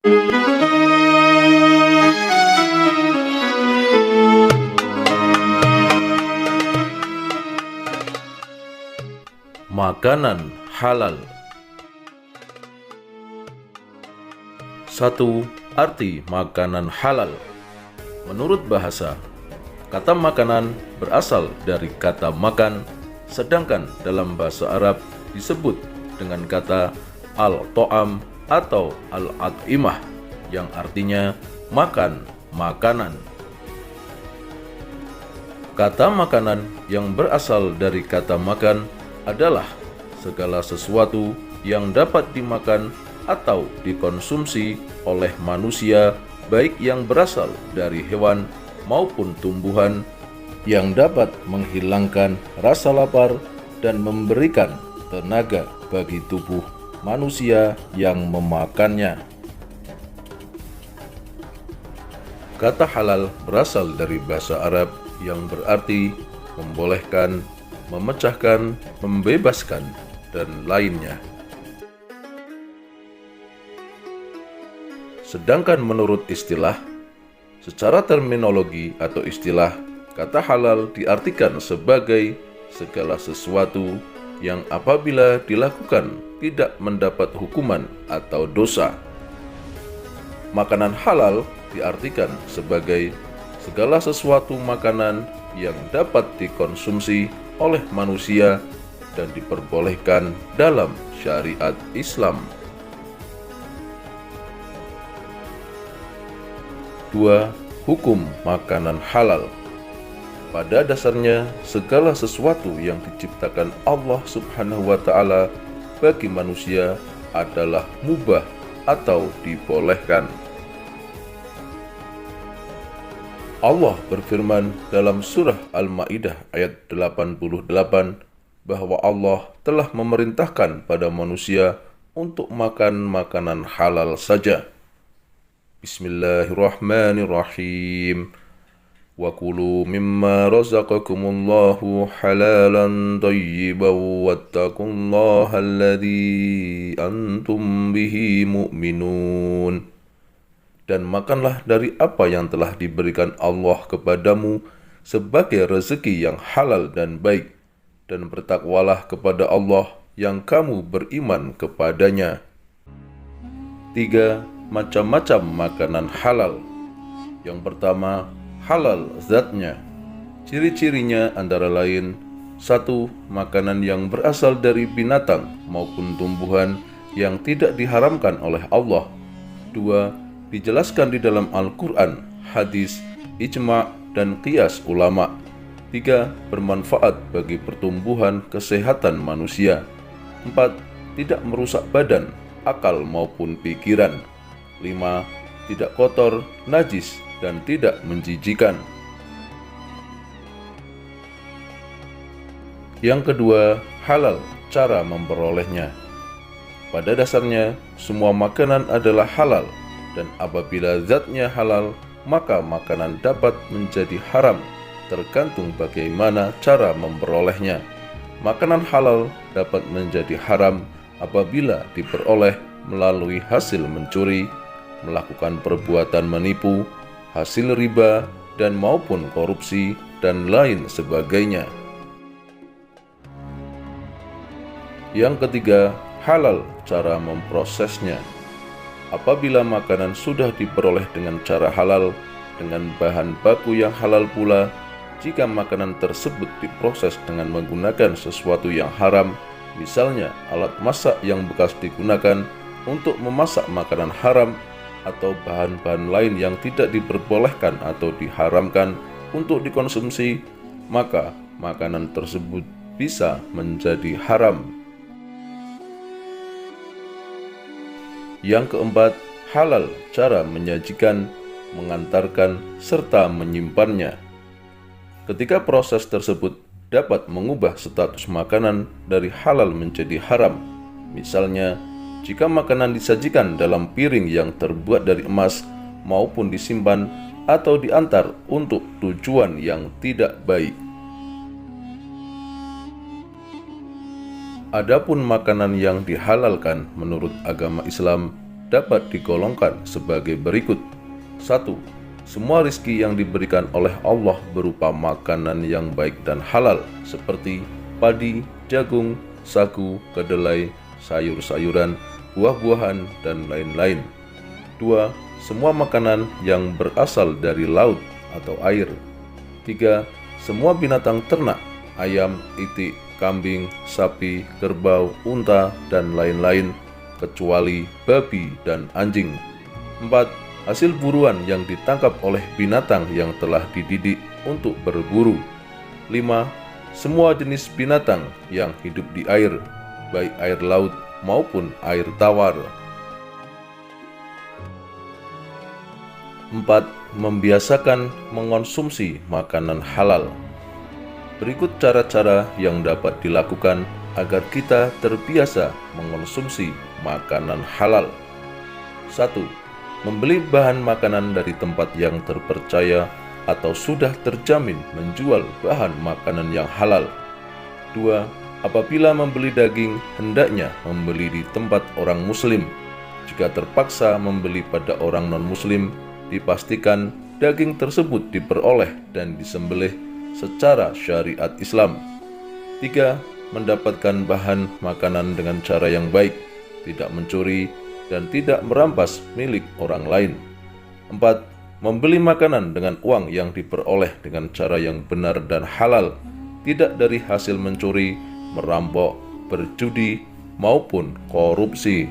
Makanan halal. 1. Arti makanan halal. Menurut bahasa, kata makanan berasal dari kata makan, sedangkan dalam bahasa Arab disebut dengan kata al-to'am atau al-at'imah yang artinya makan, makanan. Kata makanan yang berasal dari kata makan adalah segala sesuatu yang dapat dimakan atau dikonsumsi oleh manusia, baik yang berasal dari hewan maupun tumbuhan, yang dapat menghilangkan rasa lapar dan memberikan tenaga bagi tubuh manusia yang memakannya. Kata halal berasal dari bahasa Arab yang berarti membolehkan, memecahkan, membebaskan, dan lainnya. Sedangkan menurut istilah, secara terminologi atau istilah, kata halal diartikan sebagai segala sesuatu yang apabila dilakukan tidak mendapat hukuman atau dosa. Makanan halal diartikan sebagai segala sesuatu makanan yang dapat dikonsumsi oleh manusia dan diperbolehkan dalam syariat Islam. 2. Hukum makanan halal. Pada dasarnya, segala sesuatu yang diciptakan Allah Subhanahu wa Ta'ala bagi manusia adalah mubah atau dibolehkan. Allah berfirman dalam surah Al-Maidah ayat 88 bahwa Allah telah memerintahkan pada manusia untuk makan makanan halal saja. Bismillahirrahmanirrahim. Wa kulu mimma razaqakumullahu halalan thayyiban wattaqullaha alladzi antum bihi mu'minun. Dan makanlah dari apa yang telah diberikan Allah kepadamu sebagai rezeki yang halal dan baik, dan bertakwalah kepada Allah yang kamu beriman kepadanya. 3. Macam-macam makanan halal. Yang pertama, halal zatnya. Ciri-cirinya antara lain: 1. Makanan yang berasal dari binatang maupun tumbuhan yang tidak diharamkan oleh Allah. 2. Dijelaskan di dalam Al-Quran, hadis, ijma', dan qiyas ulama. 3. Bermanfaat bagi pertumbuhan kesehatan manusia. 4. Tidak merusak badan, akal maupun pikiran. 5. Tidak kotor, najis, dan tidak menjijikan. Yang kedua, halal cara memperolehnya. Pada dasarnya, semua makanan adalah halal, dan apabila zatnya halal, maka makanan dapat menjadi haram, tergantung bagaimana cara memperolehnya. Makanan halal dapat menjadi haram apabila diperoleh melalui hasil mencuri, melakukan perbuatan menipu, hasil riba, dan maupun korupsi, dan lain sebagainya. Yang ketiga, halal cara memprosesnya. Apabila makanan sudah diperoleh dengan cara halal, dengan bahan baku yang halal pula, jika makanan tersebut diproses dengan menggunakan sesuatu yang haram, misalnya alat masak yang bekas digunakan untuk memasak makanan haram, atau bahan-bahan lain yang tidak diperbolehkan atau diharamkan untuk dikonsumsi, maka makanan tersebut bisa menjadi haram. Yang keempat, halal cara menyajikan, mengantarkan, serta menyimpannya. Ketika proses tersebut dapat mengubah status makanan dari halal menjadi haram. Misalnya, jika makanan disajikan dalam piring yang terbuat dari emas maupun disimpan atau diantar untuk tujuan yang tidak baik. Adapun makanan yang dihalalkan menurut agama Islam dapat digolongkan sebagai berikut. 1. Semua rizki yang diberikan oleh Allah berupa makanan yang baik dan halal seperti padi, jagung, sagu, kedelai, sayur-sayuran, buah-buahan, dan lain-lain. 2. Semua makanan yang berasal dari laut atau air. 3. Semua binatang ternak, ayam, itik, kambing, sapi, kerbau, unta, dan lain-lain, kecuali babi dan anjing. 4. Hasil buruan yang ditangkap oleh binatang yang telah dididik untuk berburu. 5. Semua jenis binatang yang hidup di air, baik air laut maupun air tawar. 4. Membiasakan mengonsumsi makanan halal. Berikut cara-cara yang dapat dilakukan agar kita terbiasa mengonsumsi makanan halal. 1. Membeli bahan makanan dari tempat yang terpercaya atau sudah terjamin menjual bahan makanan yang halal. 2. Apabila membeli daging, hendaknya membeli di tempat orang muslim. Jika terpaksa membeli pada orang non-muslim, dipastikan daging tersebut diperoleh dan disembelih secara syariat Islam. 3. Mendapatkan bahan makanan dengan cara yang baik, tidak mencuri, dan tidak merampas milik orang lain. 4. Membeli makanan dengan uang yang diperoleh dengan cara yang benar dan halal, tidak dari hasil mencuri, merampok, berjudi, maupun korupsi.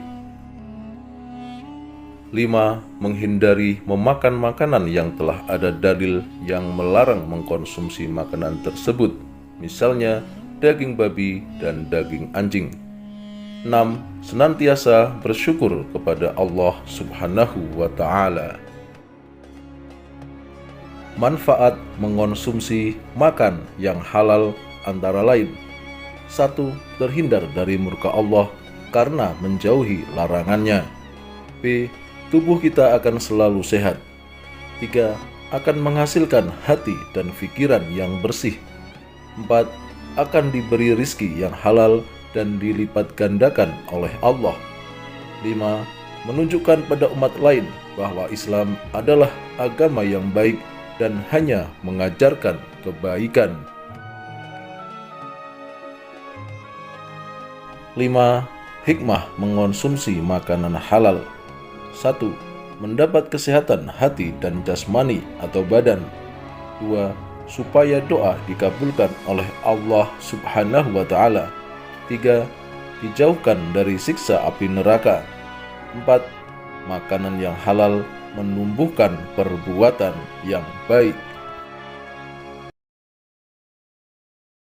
5. Menghindari memakan makanan yang telah ada dalil yang melarang mengkonsumsi makanan tersebut, misalnya daging babi dan daging anjing. 6. Senantiasa bersyukur kepada Allah Subhanahu wa Ta'ala. Manfaat mengonsumsi makan yang halal antara lain: 1. Terhindar dari murka Allah karena menjauhi larangannya. B. Tubuh kita akan selalu sehat. 3. Akan menghasilkan hati dan pikiran yang bersih. 4. Akan diberi rizki yang halal dan dilipat gandakan oleh Allah. 5. Menunjukkan pada umat lain bahwa Islam adalah agama yang baik dan hanya mengajarkan kebaikan. 5. Hikmah mengonsumsi makanan halal. 1. Mendapat kesehatan hati dan jasmani atau badan. 2. Supaya doa dikabulkan oleh Allah Subhanahu wa Ta'ala. 3. Dijauhkan dari siksa api neraka. 4. Makanan yang halal menumbuhkan perbuatan yang baik.